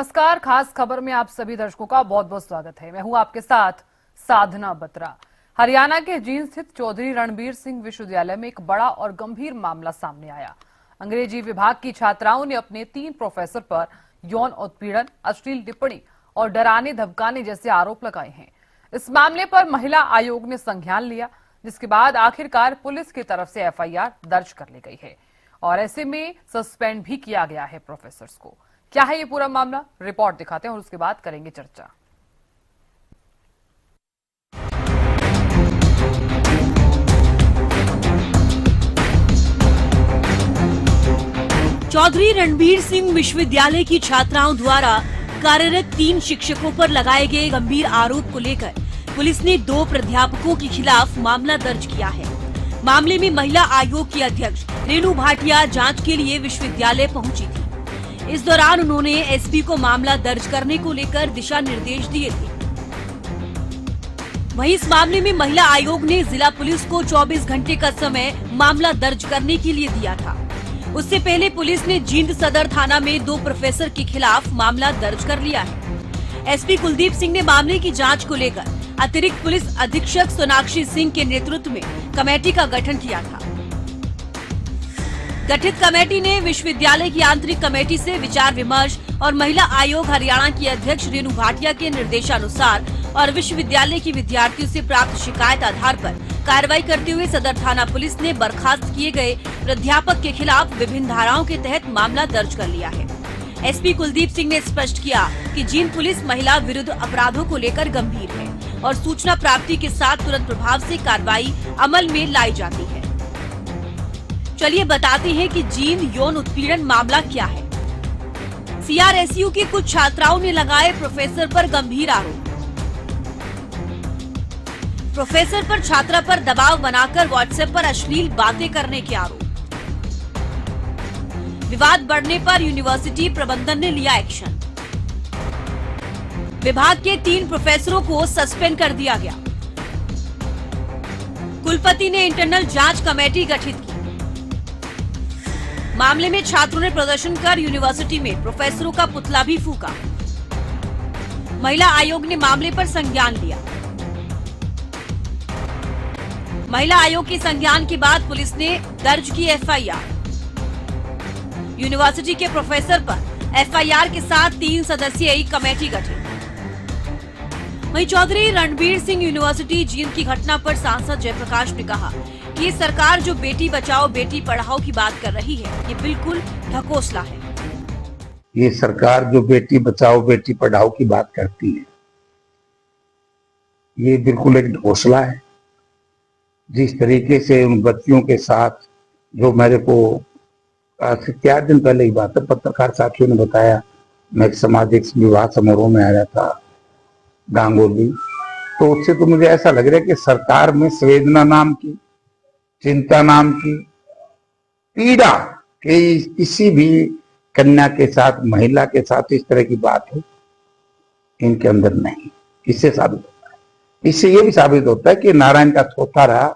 नमस्कार। खास खबर में आप सभी दर्शकों का बहुत बहुत स्वागत है। मैं हूं आपके साथ साधना बत्रा। हरियाणा के जींद स्थित चौधरी रणबीर सिंह विश्वविद्यालय में एक बड़ा और गंभीर मामला सामने आया। अंग्रेजी विभाग की छात्राओं ने अपने 3 प्रोफेसर पर यौन उत्पीड़न, अश्लील टिप्पणी और डराने धमकाने जैसे आरोप लगाए हैं। इस मामले पर महिला आयोग ने संज्ञान लिया, जिसके बाद आखिरकार पुलिस की तरफ से एफआईआर दर्ज कर ली गई है और ऐसे में सस्पेंड भी किया गया है प्रोफेसर्स को। क्या है ये पूरा मामला, रिपोर्ट दिखाते हैं और उसके बाद करेंगे चर्चा। चौधरी रणबीर सिंह विश्वविद्यालय की छात्राओं द्वारा कार्यरत 3 शिक्षकों पर लगाए गए गंभीर आरोप को लेकर पुलिस ने 2 प्राध्यापकों के खिलाफ मामला दर्ज किया है। मामले में महिला आयोग की अध्यक्ष रेणु भाटिया जांच के लिए विश्वविद्यालय पहुंची थी। इस दौरान उन्होंने एसपी को मामला दर्ज करने को लेकर दिशा निर्देश दिए थे। वहीं इस मामले में महिला आयोग ने जिला पुलिस को 24 घंटे का समय मामला दर्ज करने के लिए दिया था। उससे पहले पुलिस ने जींद सदर थाना में 2 प्रोफेसर के खिलाफ मामला दर्ज कर लिया है। एसपी कुलदीप सिंह ने मामले की जांच को लेकर अतिरिक्त पुलिस अधीक्षक सोनाक्षी सिंह के नेतृत्व में कमेटी का गठन किया था। गठित कमेटी ने विश्वविद्यालय की आंतरिक कमेटी से विचार विमर्श और महिला आयोग हरियाणा की अध्यक्ष रेणु भाटिया के निर्देशानुसार और विश्वविद्यालय की विद्यार्थियों से प्राप्त शिकायत आधार पर कार्रवाई करते हुए सदर थाना पुलिस ने बर्खास्त किए गए प्राध्यापक के खिलाफ विभिन्न धाराओं के तहत मामला दर्ज कर लिया है। एसपी कुलदीप सिंह ने स्पष्ट किया कि जींद पुलिस महिला विरुद्ध अपराधों को लेकर गंभीर है और सूचना प्राप्ति के साथ तुरंत प्रभाव से कार्रवाई अमल में लाई जाती है। चलिए बताते हैं कि जींद यौन उत्पीड़न मामला क्या है। सीआरएसयू की कुछ छात्राओं ने लगाए प्रोफेसर पर गंभीर आरोप। प्रोफेसर पर छात्रा पर दबाव बनाकर व्हाट्सएप पर अश्लील बातें करने के आरोप। विवाद बढ़ने पर यूनिवर्सिटी प्रबंधन ने लिया एक्शन। विभाग के 3 प्रोफेसरों को सस्पेंड कर दिया गया। कुलपति ने इंटरनल जांच कमेटी गठित की। मामले में छात्रों ने प्रदर्शन कर यूनिवर्सिटी में प्रोफेसरों का पुतला भी फूका। महिला आयोग ने मामले पर संज्ञान लिया। महिला आयोग के संज्ञान के बाद पुलिस ने दर्ज की एफआईआर। यूनिवर्सिटी के प्रोफेसर पर एफआईआर के साथ 3 सदस्यीय कमेटी गठित। वहीं चौधरी रणबीर सिंह यूनिवर्सिटी जींद की घटना पर सांसद जयप्रकाश ने कहा कि ये सरकार जो बेटी बचाओ बेटी पढ़ाओ की बात कर रही है, ये बिल्कुल ढकोसला है। ये सरकार जो बेटी बचाओ बेटी पढ़ाओ की बात करती है, ये बिल्कुल एक ढकोसला है। जिस तरीके से उन बच्चियों के साथ, जो मेरे को आज से 4 दिन पहले ही बात है, पत्रकार साथियों ने बताया, मैं एक सामाजिक विवाह समारोह में आया था गांगोली, तो उससे तो मुझे ऐसा लग रहा है कि सरकार में संवेदना नाम की, चिंता नाम की, पीड़ा कि किसी भी कन्या के साथ, महिला के साथ इस तरह की बात है, इनके अंदर नहीं। इससे साबित होता है, इससे ये भी साबित होता है कि नारायण का थोथा रहा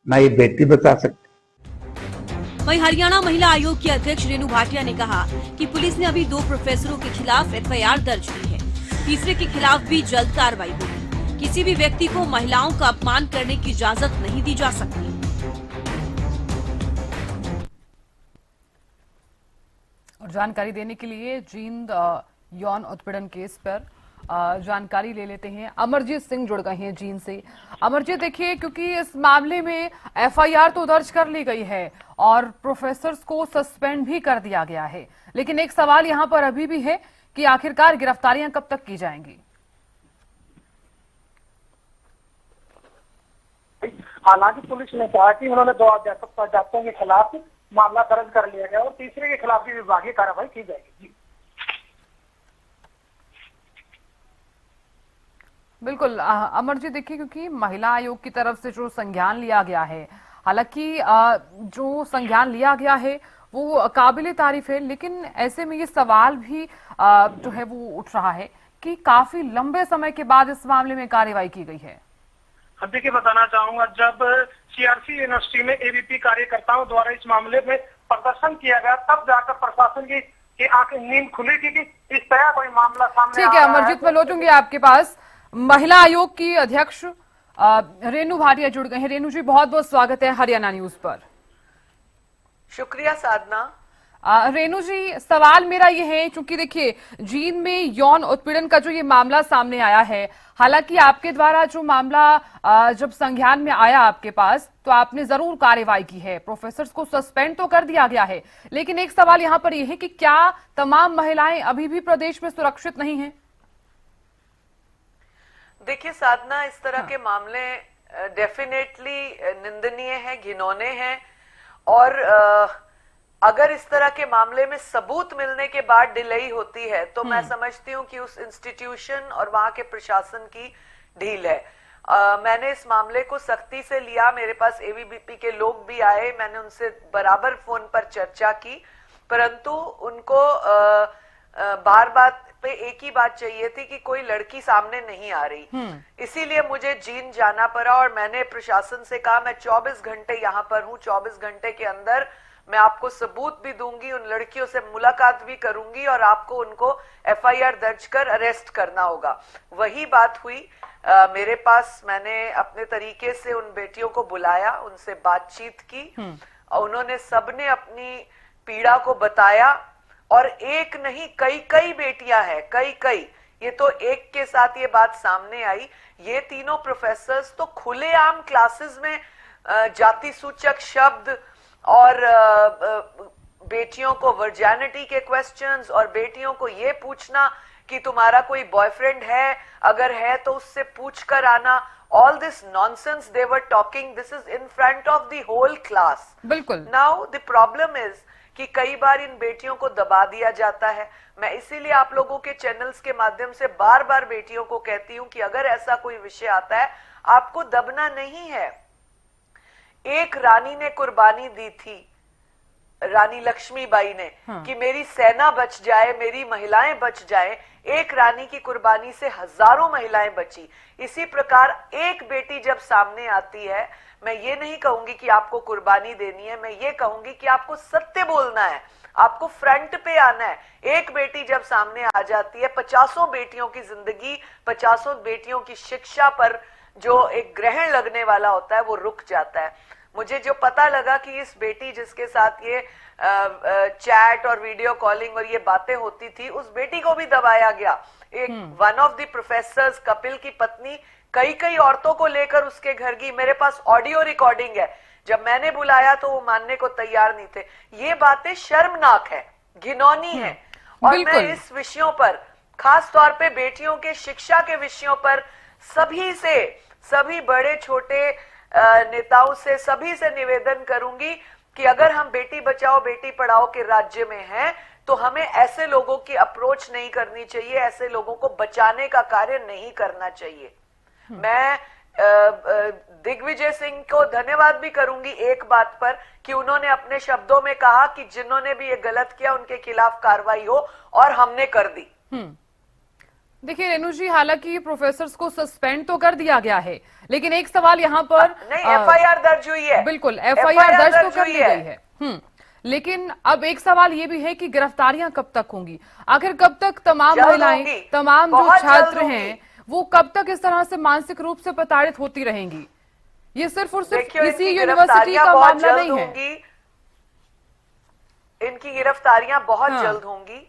ना ये बेटी बचा सकती। वहीं हरियाणा महिला आयोग की अध्यक्ष रेणु भाटिया ने कहा कि पुलिस ने अभी 2 प्रोफेसरों के खिलाफ एफआईआर दर्ज की है। तीसरे के खिलाफ भी जल्द कार्रवाई होगी। किसी भी व्यक्ति को महिलाओं का अपमान करने की इजाजत नहीं दी जा सकती। और जानकारी देने के लिए जींद यौन उत्पीड़न केस पर जानकारी ले लेते हैं। अमरजीत सिंह जुड़ गए हैं जींद से। अमरजीत, देखिए, क्योंकि इस मामले में एफआईआर तो दर्ज कर ली गई है और प्रोफेसर्स को सस्पेंड भी कर दिया गया है, लेकिन एक सवाल यहां पर अभी भी है कि आखिरकार गिरफ्तारियां कब तक की जाएंगी? हालांकि पुलिस ने कहा कि उन्होंने 2 प्राध्यापकों के खिलाफ मामला दर्ज कर लिया गया और तीसरे के खिलाफ भी विभागीय कार्रवाई की जाएगी। बिल्कुल अमरजीत, देखिए, क्योंकि महिला आयोग की तरफ से जो संज्ञान लिया गया है, हालांकि जो संज्ञान लिया गया है वो काबिले तारीफ है, लेकिन ऐसे में ये सवाल भी जो है वो उठ रहा है कि काफी लंबे समय के बाद इस मामले में कार्रवाई की गई है। देखिए, बताना चाहूंगा, जब सीआरसी यूनिवर्सिटी में एबीपी कार्यकर्ताओं द्वारा इस मामले में प्रदर्शन किया गया, तब जाकर प्रशासन की कि आंखें नींद खुली थी, इस तरह कोई मामला सामने ठीक आ है रहा अमरजीत, मैं लौटूंगी आपके पास। महिला आयोग की अध्यक्ष रेणु भाटिया जुड़ गए हैं। रेणु जी, बहुत बहुत स्वागत है हरियाणा न्यूज पर। शुक्रिया साधना। रेणु जी, सवाल मेरा ये है, चूंकि देखिए जींद में यौन उत्पीड़न का जो ये मामला सामने आया है, हालांकि आपके द्वारा जो मामला जब संज्ञान में आया आपके पास, तो आपने जरूर कार्रवाई की है, प्रोफेसर्स को सस्पेंड तो कर दिया गया है, लेकिन एक सवाल यहाँ पर यह है कि क्या तमाम महिलाएं अभी भी प्रदेश में सुरक्षित नहीं है? देखिए साधना, इस तरह के मामले डेफिनेटली निंदनीय हैं, घिनौने हैं, और अगर इस तरह के मामले में सबूत मिलने के बाद डिले होती है तो मैं समझती हूँ कि उस इंस्टीट्यूशन और वहां के प्रशासन की ढील है। मैंने इस मामले को सख्ती से लिया, मेरे पास एबीवीपी के लोग भी आए, मैंने उनसे बराबर फोन पर चर्चा की, परंतु उनको बार बार पे एक ही बात चाहिए थी कि कोई लड़की सामने नहीं आ रही। इसीलिए मुझे जींद जाना पड़ा और मैंने प्रशासन से कहा मैं 24 घंटे यहाँ पर हूँ, 24 घंटे के अंदर मैं आपको सबूत भी दूंगी, उन लड़कियों से मुलाकात भी करूंगी और आपको उनको एफआईआर दर्ज कर अरेस्ट करना होगा। वही बात हुई मेरे पास। मैंने अपने तरीके से उन बेटियों को बुलाया, उनसे बातचीत की और उन्होंने सबने अपनी पीड़ा को बताया, और एक नहीं कई कई बेटियां हैं, कई कई, ये तो एक के साथ ये बात सामने आई। ये तीनों प्रोफेसर्स तो खुलेआम क्लासेस में जाति सूचक शब्द और बेटियों को वर्जिनिटी के क्वेश्चंस और बेटियों को ये पूछना कि तुम्हारा कोई बॉयफ्रेंड है, अगर है तो उससे पूछ कर आना, all this nonsense they were talking, this is in front of the whole class. बिल्कुल। नाउ द प्रॉब्लम इज कि कई बार इन बेटियों को दबा दिया जाता है। मैं इसीलिए आप लोगों के चैनल्स के माध्यम से बार बार बेटियों को कहती हूं कि अगर ऐसा कोई विषय आता है आपको दबना नहीं है। एक रानी ने कुर्बानी दी थी, रानी लक्ष्मीबाई ने, कि मेरी सेना बच जाए, मेरी महिलाएं बच जाएं। एक रानी की कुर्बानी से हजारों महिलाएं बची। इसी प्रकार एक बेटी जब सामने आती है, मैं ये नहीं कहूंगी कि आपको कुर्बानी देनी है, मैं ये कहूंगी कि आपको सत्य बोलना है, आपको फ्रंट पे आना है। एक बेटी जब सामने आ जाती है, 50 बेटियों की जिंदगी, 50 बेटियों की शिक्षा पर जो एक ग्रहण लगने वाला होता है वो रुक जाता है। मुझे जो पता लगा कि इस बेटी जिसके साथ ये चैट और वीडियो कॉलिंग और ये बातें होती थी, उस बेटी को भी दबाया गया। एक one of the professors, Kapil की पत्नी, कई कई औरतों को लेकर उसके घर गई। मेरे पास ऑडियो रिकॉर्डिंग है। जब मैंने बुलाया तो वो मानने को तैयार नहीं थे। ये बातें शर्मनाक है, घिनौनी है, और मैं इस विषयों पर, खास तौर पे बेटियों के शिक्षा के विषयों पर सभी से, सभी बड़े छोटे नेताओं से, सभी से निवेदन करूंगी कि अगर हम बेटी बचाओ बेटी पढ़ाओ के राज्य में हैं तो हमें ऐसे लोगों की अप्रोच नहीं करनी चाहिए, ऐसे लोगों को बचाने का कार्य नहीं करना चाहिए। मैं दिग्विजय सिंह को धन्यवाद भी करूंगी एक बात पर कि उन्होंने अपने शब्दों में कहा कि जिन्होंने भी ये गलत किया उनके खिलाफ कार्रवाई हो, और हमने कर दी। देखिए रेणु जी, हालांकि प्रोफेसर्स को सस्पेंड तो कर दिया गया है, लेकिन एक सवाल यहाँ पर नहीं, एफआईआर दर्ज हुई है। बिल्कुल, एफआईआर दर्ज तो कर दी गई है। लेकिन अब एक सवाल ये भी है कि गिरफ्तारियां कब तक होंगी? आखिर कब तक तमाम महिलाएं, तमाम जो छात्र हैं, वो कब तक इस तरह से मानसिक रूप से प्रताड़ित होती रहेंगी? ये सिर्फ और सिर्फ इसी यूनिवर्सिटी का मामला नहीं है। इनकी गिरफ्तारियां बहुत जल्द होंगी।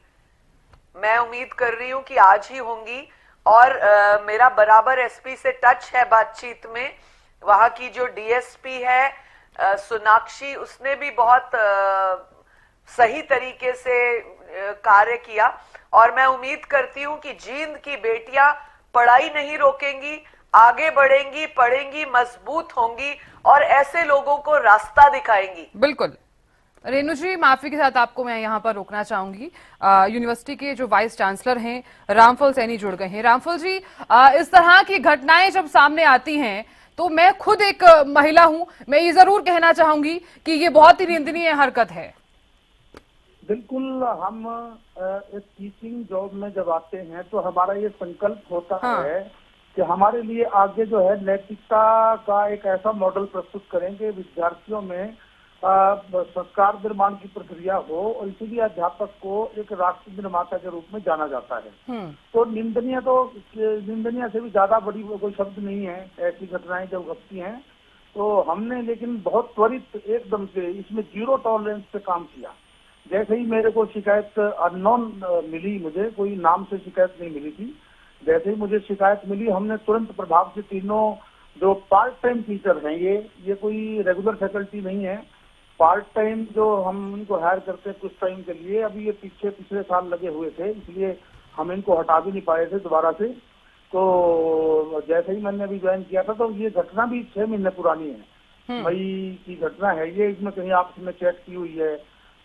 मैं उम्मीद कर रही हूं कि आज ही होंगी, और मेरा बराबर एसपी से टच है बातचीत में। वहां की जो डीएसपी है सोनाक्षी, उसने भी बहुत सही तरीके से कार्य किया, और मैं उम्मीद करती हूं कि जींद की बेटियां पढ़ाई नहीं रोकेंगी, आगे बढ़ेंगी, पढ़ेंगी, मजबूत होंगी और ऐसे लोगों को रास्ता दिखाएंगी। बिल्कुल। रेणु जी, माफी के साथ आपको मैं यहाँ पर रोकना चाहूंगी। यूनिवर्सिटी के जो वाइस चांसलर हैं रामफल सैनी जुड़ गए हैं। रामफल जी, इस तरह की घटनाएं जब सामने आती हैं तो मैं खुद एक महिला हूं, मैं ये जरूर कहना चाहूंगी कि ये बहुत ही निंदनीय हरकत है। बिल्कुल, हम एक टीचिंग जॉब में जब आते हैं तो हमारा ये संकल्प होता है कि हमारे लिए आगे जो है नैतिकता का एक ऐसा मॉडल प्रस्तुत करेंगे, विद्यार्थियों में संस्कार निर्माण की प्रक्रिया हो, और इसीलिए अध्यापक को एक राष्ट्र निर्माता के रूप में जाना जाता है। तो निंदनीय से भी ज्यादा बड़ी कोई शब्द नहीं है। ऐसी घटनाएं जब घटती हैं तो हमने लेकिन बहुत त्वरित एकदम से इसमें 0 टॉलरेंस पे काम किया। जैसे ही मेरे को शिकायत अननोन मिली, मुझे कोई नाम से शिकायत नहीं मिली थी, जैसे ही मुझे शिकायत मिली हमने तुरंत प्रभाव से तीनों जो पार्ट टाइम टीचर हैं, ये कोई रेगुलर फैकल्टी नहीं है, पार्ट टाइम जो हम इनको हायर करते हैं कुछ टाइम के लिए, अभी ये पिछले साल लगे हुए थे, इसलिए हम इनको हटा भी नहीं पाए थे दोबारा से। तो जैसे ही मैंने अभी ज्वाइन किया था तो ये घटना भी 6 महीने पुरानी है, मई की घटना है ये, इसमें कहीं आपस में चैट की हुई है।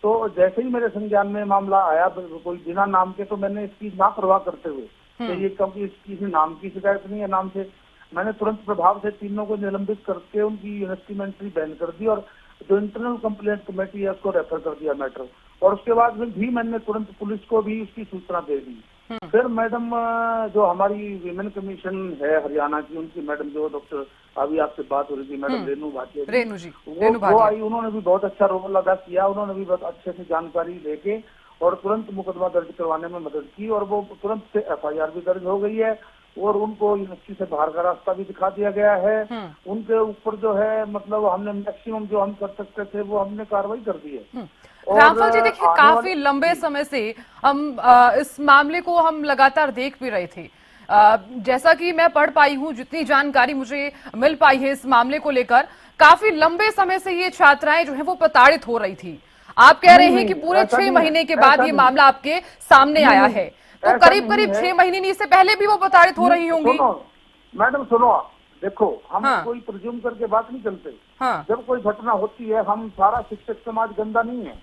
तो जैसे ही मेरे संज्ञान में मामला आया कोई बिना नाम के, तो मैंने इसकी ना परवाह करते हुए कि ये कभी किसी नाम की शिकायत नहीं है, नाम से मैंने तुरंत प्रभाव से तीनों को निलंबित करके उनकी यूनिवर्सिटी में एंट्री बैन कर दी, और जो इंटरनल कंप्लेंट कमेटी है उसको रेफर कर दिया मैटर। और उसके बाद भी मैंने तुरंत पुलिस को भी उसकी सूचना दे दी। फिर मैडम जो हमारी विमेन कमीशन है हरियाणा की, उनकी मैडम जो डॉक्टर अभी आपसे बात हो रही थी, मैडम रेनू भाटिया, वो आई, उन्होंने भी बहुत अच्छा रोल अदा किया। उन्होंने भी बहुत अच्छे से जानकारी लेके और तुरंत मुकदमा दर्ज करवाने में मदद की, और वो तुरंत से FIR भी दर्ज हो गई है, और उनको यूनिवर्सिटी से बाहर का रास्ता भी दिखा दिया गया है। उनके ऊपर जो है मतलब हमने मैक्सिमम जो हम कर सकते थे वो हमने कार्रवाई कर दी है। रामफल जी देखिए, काफी लंबे समय से हम इस मामले को हम लगातार देख भी रहे थे। जैसा कि मैं पढ़ पाई हूँ, जितनी जानकारी मुझे मिल पाई है इस मामले को लेकर, काफी लंबे समय से ये छात्राएं जो है वो प्रताड़ित हो रही थी। आप कह रहे हैं कि पूरे 6 महीने के बाद ये मामला आपके सामने आया है, तो करीब 6 महीने नहीं, इससे पहले भी वो प्रताड़ित हो रही होंगी। मैडम सुनो, देखो हम कोई प्रिज्यूम करके बात नहीं करते। जब कोई घटना होती है, हम सारा शिक्षक समाज गंदा नहीं है।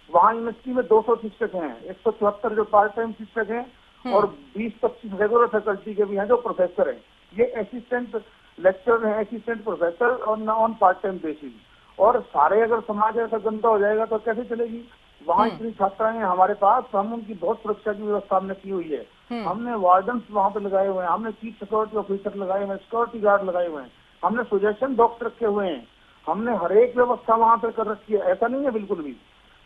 वहाँ यूनिवर्सिटी में 200 शिक्षक हैं, 174 जो पार्ट टाइम शिक्षक हैं, और 20-25 रेगुलर फैकल्टी के भी हैं जो प्रोफेसर हैं। ये असिस्टेंट लेक्चरर हैं, assistant professor on part time basis. और सारे अगर समाज ऐसा गंदा हो जाएगा तो कैसे चलेगी। वहाँ इतनी छात्राएं हमारे पास, हम उनकी बहुत सुरक्षा की व्यवस्था हमने की हुई है। हमने वार्डन्स वहाँ पे लगाए हुए हैं, हमने चीफ सिक्योरिटी ऑफिसर लगाए हुए हैं, सिक्योरिटी गार्ड लगाए हुए हैं, हमने सजेशन बॉक्स रखे हुए हैं, हमने हर एक व्यवस्था वहाँ पे कर रखी है। ऐसा नहीं है बिल्कुल भी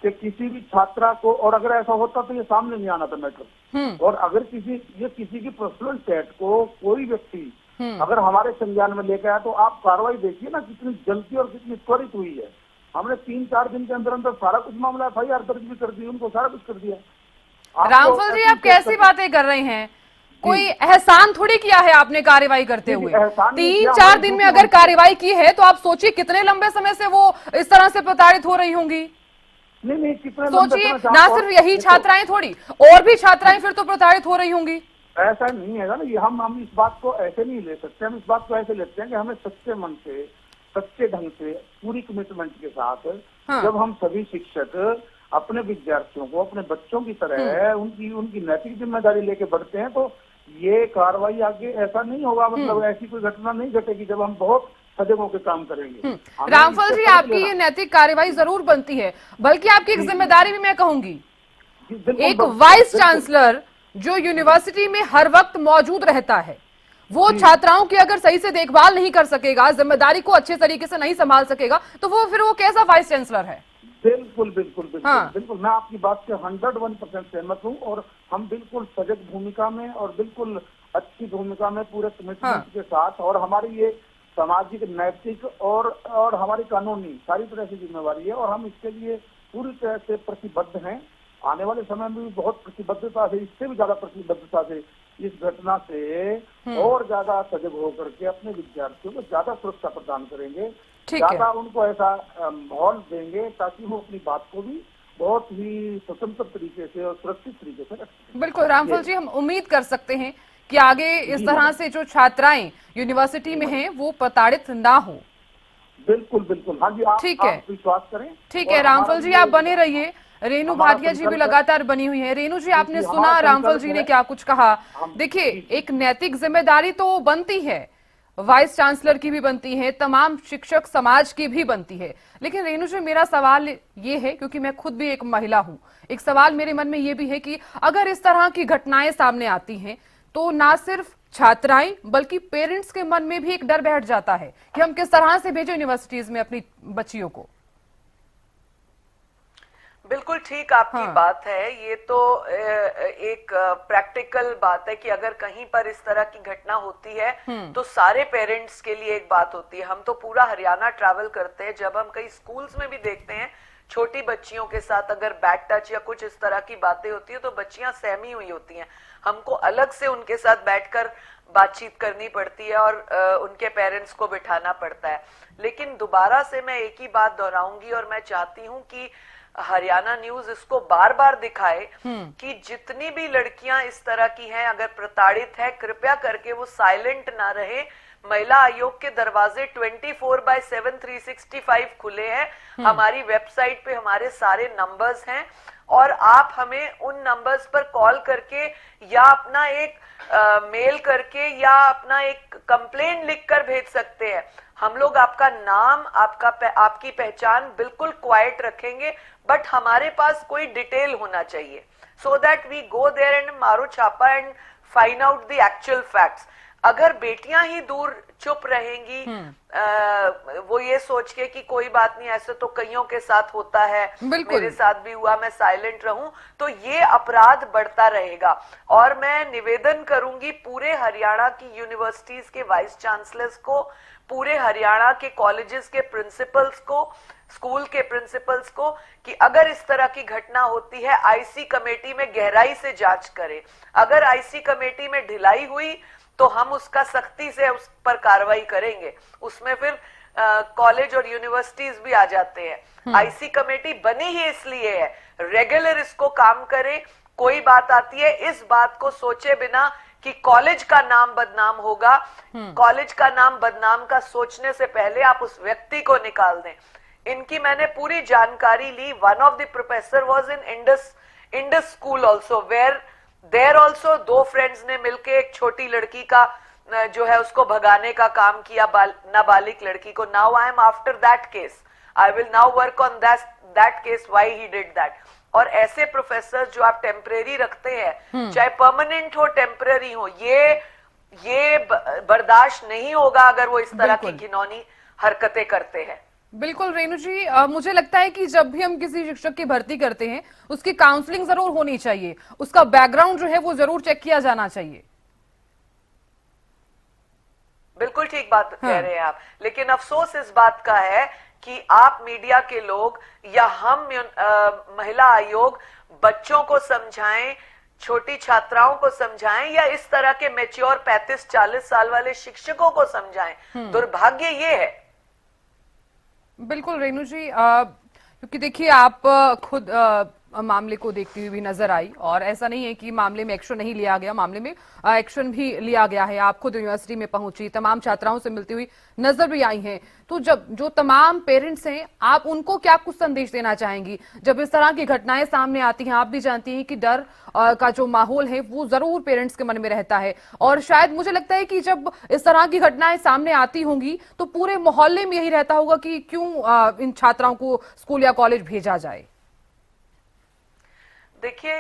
कि किसी भी छात्रा को, और अगर ऐसा होता तो ये सामने नहीं आना था मैटर। और अगर किसी की पर्सनल चैट को कोई व्यक्ति अगर हमारे संज्ञान में लेकर आया तो आप कार्रवाई देखिए ना कितनी जल्दी और कितनी त्वरित हुई है। हमने 3-4 दिन के अंदर अंदर सारा कुछ मामला FIR दर्ज भी कर दी, उनको सारा कुछ कर दिया। रामफल जी, आप कैसी बातें कर रहे हैं? कोई एहसान थोड़ी किया है आपने कार्रवाई करते हुए। 3-4 दिन में अगर कार्रवाई की है तो आप सोचिए कितने लंबे समय से वो इस तरह से प्रताड़ित हो रही होंगी। नहीं कितने सोचिए, ना सिर्फ यही छात्राएं, थोड़ी और भी छात्राएं फिर तो प्रताड़ित हो रही होंगी। ऐसा नहीं है ना, ये हम इस बात को ऐसे नहीं ले सकते। हम इस बात को ऐसे लेते हैं कि हमें सच्चे मन से, सच्चे ढंग से, पूरी कमिटमेंट के साथ जब हम सभी शिक्षक अपने विद्यार्थियों को अपने बच्चों की तरह उनकी नैतिक जिम्मेदारी लेके बढ़ते हैं, तो ये कार्रवाई आगे ऐसा नहीं होगा। मतलब ऐसी कोई घटना नहीं घटेगी जब हम बहुत सजग होकर काम करेंगे। रामफल जी, आपकी ये नैतिक कार्रवाई जरूर बनती है, बल्कि आपकी एक जिम्मेदारी भी मैं कहूंगी। एक वाइस चांसलर जो यूनिवर्सिटी में हर वक्त मौजूद रहता है, वो छात्राओं की अगर सही से देखभाल नहीं कर सकेगा, जिम्मेदारी को अच्छे तरीके से नहीं संभाल सकेगा, तो वो कैसा वाइस चांसलर है? बिल्कुल बिल्कुल मैं आपकी बात से 101% सहमत हूँ, और हम बिल्कुल सजग भूमिका में और बिल्कुल अच्छी भूमिका में पूरे कमिटमेंट के साथ, और हमारी ये सामाजिक, नैतिक और हमारी कानूनी सारी तरह से जिम्मेवारी है, और हम इसके लिए पूरी तरह से प्रतिबद्ध हैं। आने वाले समय में भी बहुत प्रतिबद्धता से, इससे भी ज्यादा प्रतिबद्धता से इस घटना से और ज्यादा सजग होकर के अपने विद्यार्थियों को ज्यादा सुरक्षा प्रदान करेंगे, ज्यादा उनको ऐसा माहौल देंगे ताकि वो अपनी बात को भी बहुत ही स्वतंत्र तरीके से और सुरक्षित तरीके से रख सकें। बिल्कुल रामफल जी, हम उम्मीद कर सकते हैं कि आगे इस तरह से जो छात्राएं यूनिवर्सिटी में हैं वो प्रताड़ित ना हो। बिल्कुल हाँ जी, आप विश्वास करें। ठीक है रामफल जी, आप बने रहिए। रेनू भाटिया जी भी लगातार बनी हुई है। रेनू जी, आपने सुना रामफल जी ने क्या कुछ कहा। देखिए, एक नैतिक जिम्मेदारी तो बनती है, वाइस चांसलर की भी बनती है, तमाम शिक्षक समाज की भी बनती है, लेकिन रेनू जी, मेरा सवाल ये है, क्योंकि मैं खुद भी एक महिला हूं, एक सवाल मेरे मन में ये भी है कि अगर इस तरह की घटनाएं सामने आती हैं तो ना सिर्फ छात्राएं बल्कि पेरेंट्स के मन में भी एक डर बैठ जाता है कि हम किस तरह से भेजें यूनिवर्सिटीज में अपनी बच्चियों को। बिल्कुल ठीक आपकी बात है। ये तो एक प्रैक्टिकल बात है कि अगर कहीं पर इस तरह की घटना होती है तो सारे पेरेंट्स के लिए एक बात होती है। हम तो पूरा हरियाणा ट्रैवल करते हैं, जब हम कई स्कूल्स में भी देखते हैं छोटी बच्चियों के साथ अगर बैड टच या कुछ इस तरह की बातें होती है तो बच्चियां सहमी हुई होती हैं। हमको अलग से उनके साथ बैठकर बातचीत करनी पड़ती है और उनके पेरेंट्स को बिठाना पड़ता है। लेकिन दोबारा से मैं एक ही बात दोहराऊंगी और मैं चाहती हूं कि हरियाणा न्यूज इसको बार बार दिखाए कि जितनी भी लड़कियां इस तरह की हैं, अगर प्रताड़ित है, कृपया करके वो साइलेंट ना रहे। महिला आयोग के दरवाजे 24/7 365 खुले हैं। हमारी वेबसाइट पे हमारे सारे नंबर्स हैं और आप हमें उन नंबर्स पर कॉल करके या अपना एक मेल करके या अपना एक कंप्लेंट लिखकर भेज सकते हैं। हम लोग आपका नाम, आपकी पहचान बिल्कुल क्वाइट रखेंगे, बट हमारे पास कोई डिटेल होना चाहिए so that we go there and मारो छापा and find out the actual facts. अगर बेटियां ही दूर चुप रहेंगी वो ये सोच के कि कोई बात नहीं, ऐसे तो कईयों के साथ होता है, मेरे साथ भी हुआ, मैं साइलेंट रहूं, तो ये अपराध बढ़ता रहेगा। और मैं निवेदन करूंगी पूरे हरियाणा की यूनिवर्सिटीज के वाइस चांसलर्स को, पूरे हरियाणा के कॉलेजेस के प्रिंसिपल्स को, स्कूल के प्रिंसिपल्स को कि अगर इस तरह की घटना होती है आईसी कमेटी में गहराई से जांच करें। अगर आईसी कमेटी में ढिलाई हुई तो हम उसका सख्ती से उस पर कार्रवाई करेंगे। उसमें फिर कॉलेज और यूनिवर्सिटीज भी आ जाते हैं। आईसी कमेटी बनी ही इसलिए है, रेगुलर इसको काम करे। कोई बात आती है इस बात को सोचे बिना कि कॉलेज का नाम बदनाम होगा, कॉलेज का नाम बदनाम का सोचने से पहले आप उस व्यक्ति को निकाल दें। इनकी मैंने पूरी जानकारी ली। One of the professor was in Indus school also, where there also 2 friends ने मिलके एक छोटी लड़की का जो है उसको भगाने का काम किया, नाबालिग लड़की को। Now I am after that case, I will now work on that case why he did that. और ऐसे प्रोफेसर जो आप टेम्परेरी रखते हैं, चाहे परमानेंट हो टेम्परेरी हो, ये बर्दाश्त नहीं होगा अगर वो इस तरह की घिनौनी हरकतें करते हैं। बिल्कुल रेणु जी, मुझे लगता है कि जब भी हम किसी शिक्षक की भर्ती करते हैं उसकी काउंसलिंग जरूर होनी चाहिए, उसका बैकग्राउंड जो है वो जरूर चेक किया जाना चाहिए। बिल्कुल ठीक बात कह रहे हैं आप, लेकिन अफसोस इस बात का है कि आप मीडिया के लोग या हम महिला आयोग बच्चों को समझाएं, छोटी छात्राओं को समझाएं या इस तरह के मैच्योर 35-40 साल वाले शिक्षकों को समझाएं। दुर्भाग्य ये है। बिल्कुल रेणु जी, क्योंकि देखिए आप खुद मामले को देखती हुई भी नजर आई और ऐसा नहीं है कि मामले में एक्शन नहीं लिया गया, मामले में एक्शन भी लिया गया है। आप खुद यूनिवर्सिटी में पहुंची, तमाम छात्राओं से मिलती हुई नजर भी आई हैं। तो जब जो तमाम पेरेंट्स हैं, आप उनको क्या कुछ संदेश देना चाहेंगी जब इस तरह की घटनाएं सामने आती हैं? आप भी जानती हैं कि डर का जो माहौल है वो जरूर पेरेंट्स के मन में रहता है और शायद मुझे लगता है कि जब इस तरह की घटनाएं सामने आती होंगी तो पूरे मोहल्ले में यही रहता होगा कि क्यों इन छात्राओं को स्कूल या कॉलेज भेजा जाए। देखिए,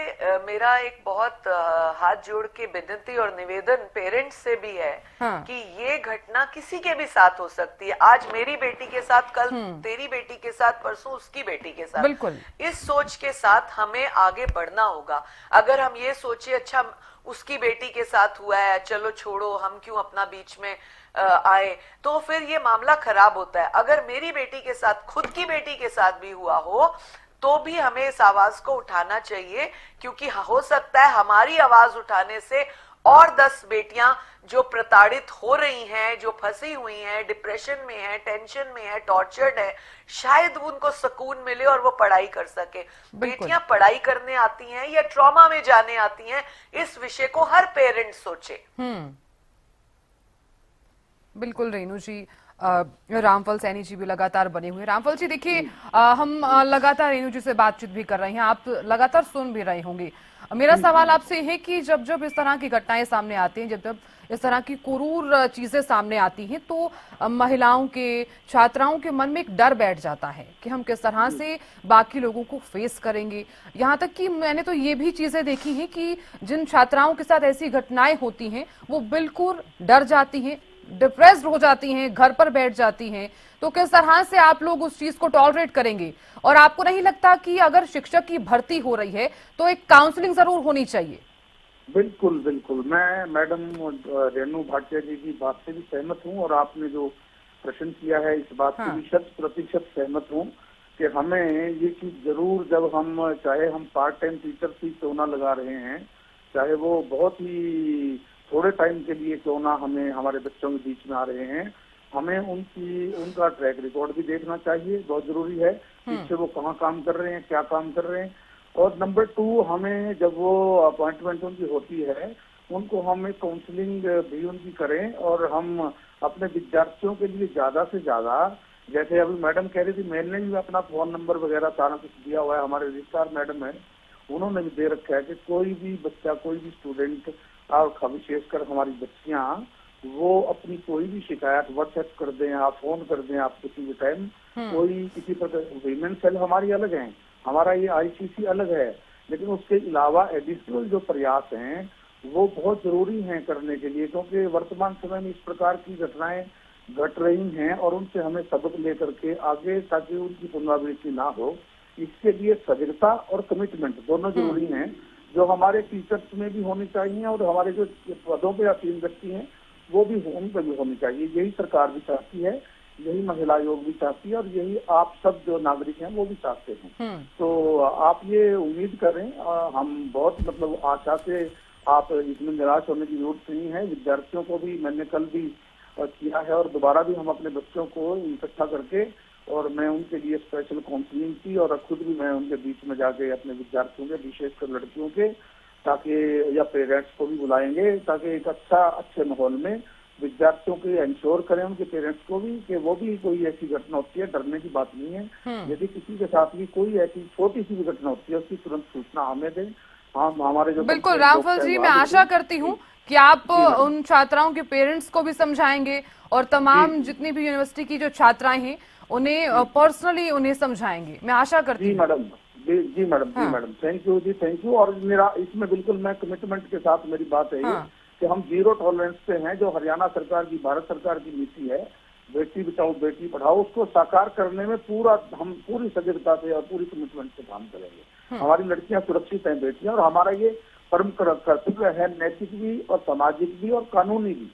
मेरा एक बहुत हाथ जोड़ के विनती और निवेदन पेरेंट्स से भी है कि ये घटना किसी के भी साथ हो सकती है। आज मेरी बेटी के साथ, कल तेरी बेटी के साथ, परसों उसकी बेटी के साथ। बिल्कुल इस सोच के साथ हमें आगे बढ़ना होगा। अगर हम ये सोचे अच्छा उसकी बेटी के साथ हुआ है, चलो छोड़ो, हम क्यों अपना बीच में आए, तो फिर ये मामला खराब होता है। अगर मेरी बेटी के साथ, खुद की बेटी के साथ भी हुआ हो तो भी हमें इस आवाज को उठाना चाहिए, क्योंकि हो सकता है हमारी आवाज उठाने से और 10 बेटियां जो प्रताड़ित हो रही हैं, जो फंसी हुई हैं, डिप्रेशन में है, टेंशन में है, टॉर्चर्ड है, शायद उनको सुकून मिले और वो पढ़ाई कर सके। बेटियां पढ़ाई करने आती हैं या ट्रॉमा में जाने आती हैं, इस विषय को हर पेरेंट सोचे। बिल्कुल रेणु जी, रामफल सैनी जी भी लगातार बने हुए। रामफल जी देखिए, हम लगातार रेणु जी से बातचीत भी कर रहे हैं, आप लगातार सुन भी रहे होंगे। मेरा सवाल आपसे है कि जब जब इस तरह की घटनाएं सामने आती हैं, जब जब इस तरह की क्रूर चीजें सामने आती हैं, तो महिलाओं के, छात्राओं के मन में एक डर बैठ जाता है कि हम किस तरह से बाकी लोगों को फेस करेंगे। यहाँ तक कि मैंने तो ये भी चीजें देखी हैं कि जिन छात्राओं के साथ ऐसी घटनाएं होती हैं वो बिल्कुल डर जाती हैं, डिप्रेस्ड हो जाती हैं, घर पर बैठ जाती हैं, तो किस तरह से आप लोग उस चीज को टॉलरेट करेंगे? और आपको नहीं लगता कि अगर शिक्षक की भर्ती हो रही है तो एक काउंसलिंग जरूर होनी चाहिए? बिल्कुल बिल्कुल, मैं मैडम रेणु भाटिया जी की बात से भी सहमत हूँ और आपने जो प्रश्न किया है इस बात से भी 100% सहमत हूँ कि हमें ये चीज जरूर, जब हम चाहे हम पार्ट टाइम टीचर ही क्यों ना लगा रहे हैं, चाहे वो बहुत ही थोड़े टाइम के लिए क्यों ना हमें हमारे बच्चों के बीच में आ रहे हैं, हमें उनका ट्रैक रिकॉर्ड भी देखना चाहिए, बहुत जरूरी है। इससे वो कहाँ काम कर रहे हैं, क्या काम कर रहे हैं। और नंबर 2, हमें जब वो अपॉइंटमेंट उनकी होती है, उनको हम एक काउंसलिंग भी उनकी करें और हम अपने विद्यार्थियों के लिए ज्यादा से ज्यादा, जैसे अभी मैडम कह रही थी, मैंने भी अपना फोन नंबर वगैरह सारा कुछ दिया हुआ है, हमारे रजिस्ट्रार मैडम है उन्होंने भी दे रखा है कि कोई भी बच्चा, कोई भी स्टूडेंट और विशेषकर हमारी बच्चियां, वो अपनी कोई भी शिकायत व्हाट्सएप कर दें, आप फोन कर दें, आप किसी भी टाइम कोई किसी प्रकार, वीमेन सेल हमारी अलग है, हमारा ये आईसीसी अलग है, लेकिन उसके अलावा एडिशनल जो प्रयास हैं वो बहुत जरूरी हैं करने के लिए, क्योंकि वर्तमान समय में इस प्रकार की घटनाएं घट रही हैं और उनसे हमें सबक लेकर के आगे, ताकि उनकी पुनरावृत्ति ना हो, इसके लिए सजगता और कमिटमेंट दोनों जरूरी हैं, जो हमारे टीचर्स में भी होनी चाहिए और हमारे जो पदों पे असीम व्यक्ति हैं वो भी उन पर भी होनी चाहिए। यही सरकार भी चाहती है, यही महिला आयोग भी चाहती है और यही आप सब जो नागरिक हैं वो भी चाहते हैं। तो आप ये उम्मीद करें, हम बहुत मतलब आशा से, आप इसमें निराश होने की जरूरत नहीं है। विद्यार्थियों को भी मैंने कल भी किया है और दोबारा भी हम अपने बच्चों को इकट्ठा करके और मैं उनके लिए स्पेशल काउंसलिंग की और खुद भी मैं उनके बीच में जाके अपने विद्यार्थियों के, विशेषकर लड़कियों के, ताकि या पेरेंट्स को भी बुलाएंगे, ताकि एक अच्छे माहौल में विद्यार्थियों के इंश्योर करें, उनके पेरेंट्स को भी, कि वो भी कोई ऐसी घटना होती है, डरने की बात नहीं है। यदि किसी के साथ भी कोई ऐसी छोटी सी भी घटना होती है उसकी तुरंत सूचना हमें दें। हम हमारे जो बिल्कुल रामफल जी, मैं आशा करती हूँ कि आप उन छात्राओं के पेरेंट्स को भी समझाएंगे और तमाम जितनी भी यूनिवर्सिटी की जो छात्राएं हैं उन्हें पर्सनली उन्हें समझाएंगे, मैं आशा करती हूँ। जी मैडम, थैंक यू जी, थैंक यू। और मेरा इसमें बिल्कुल मैं कमिटमेंट के साथ मेरी बात है कि हम जीरो टॉलरेंस पे हैं। जो हरियाणा सरकार की, भारत सरकार की नीति है बेटी बचाओ बेटी पढ़ाओ, उसको साकार करने में हम पूरी सजगता से और पूरी कमिटमेंट से काम करेंगे। हमारी लड़कियां सुरक्षित हैं, बेटियां, और हमारा ये परम कर्तव्य है, नैतिक भी और सामाजिक भी और कानूनी भी,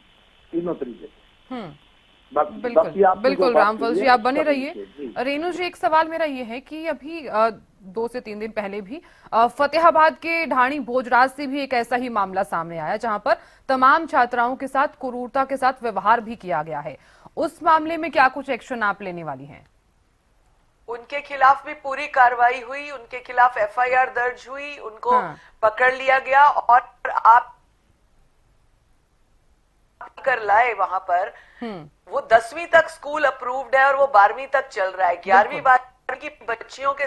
तीनों तरीके से। बिल्कुल रामफल जी, आप बने रहिए। रेणु जी, एक सवाल मेरा ये है कि अभी 2 से 3 दिन पहले भी फतेहाबाद के ढाणी भोजराज से भी एक ऐसा ही मामला सामने आया, जहां पर तमाम छात्राओं के साथ क्रूरता के साथ व्यवहार भी किया गया है। उस मामले में क्या कुछ एक्शन आप लेने वाली हैं? उनके खिलाफ भी पूरी कार्रवाई हुई, उनके खिलाफ एफआईआर दर्ज हुई, उनको पकड़ लिया गया और आप कर लाए वहां पर। वो 10वीं तक स्कूल अप्रूव्ड है और वो 12वीं तक चल रहा है। 11वीं 12वीं की बच्चियों के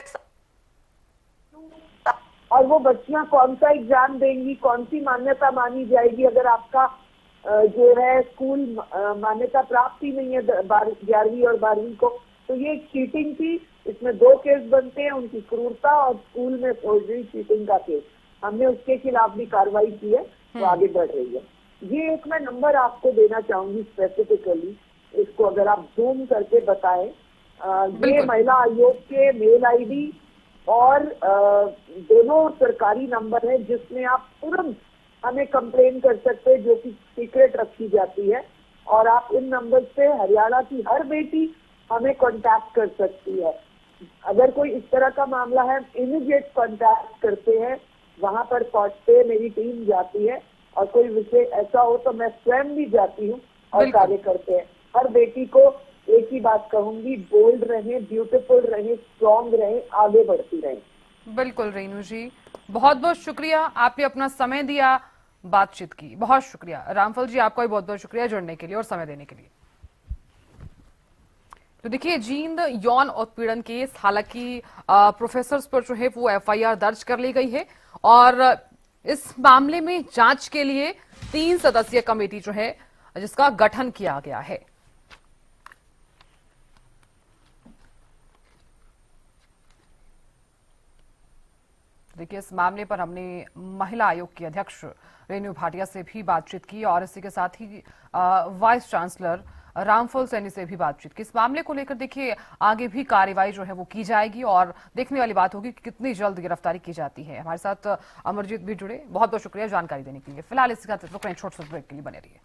और वो बच्चियां कौन सा एग्जाम देंगी, कौन सी मान्यता मानी जाएगी अगर आपका जो है स्कूल मान्यता प्राप्त ही नहीं है 11वीं और 12वीं को। तो ये एक चीटिंग थी, इसमें 2 केस बनते हैं, उनकी क्रूरता और स्कूल में फौजदारी चीटिंग का केस। हमने उसके खिलाफ भी कार्रवाई की है, तो आगे बढ़ रही है। ये एक मैं नंबर आपको देना चाहूंगी स्पेसिफिकली, इसको अगर आप जूम करके बताएं। ये महिला आयोग के मेल आईडी और दोनों सरकारी नंबर है, जिसमें आप तुरंत हमें कंप्लेन कर सकते हैं, जो कि सीक्रेट रखी जाती है। और आप इन नंबर से हरियाणा की हर बेटी हमें कांटेक्ट कर सकती है। अगर कोई इस तरह का मामला है, इमीडिएट कांटेक्ट करते हैं, वहां पर पहुंचते मेरी टीम जाती है, और कोई विषय ऐसा हो तो मैं स्वयं भी जाती हूँ और कार्य करते हैं। हर बेटी को एक ही बात कहूंगी, बोल्ड रहे, ब्यूटीफुल रहे, स्ट्रॉन्ग रहे, आगे बढ़ती रहे। बिल्कुल रेणु जी, बहुत बहुत शुक्रिया, आपने अपना समय दिया, बातचीत की, बहुत शुक्रिया। रामफल जी, आपका भी बहुत बहुत शुक्रिया जुड़ने के लिए और समय देने के लिए। तो देखिए, जींद यौन उत्पीड़न केस, हालांकि प्रोफेसर्स पर जो है वो एफआईआर दर्ज कर ली गई है और इस मामले में जांच के लिए 3 सदस्यीय कमेटी जो है जिसका गठन किया गया है। देखिए, इस मामले पर हमने महिला आयोग की अध्यक्ष रेणु भाटिया से भी बातचीत की और इसी के साथ ही वाइस चांसलर रामफल सैनी से भी बातचीत की। इस मामले को लेकर देखिए आगे भी कार्रवाई जो है वो की जाएगी और देखने वाली बात होगी कि कितनी जल्द गिरफ्तारी की जाती है। हमारे साथ अमरजीत भी जुड़े, बहुत बहुत शुक्रिया जानकारी देने के लिए। फिलहाल इसके साथ छोटे छोटे ब्रेक के लिए बने रहिए।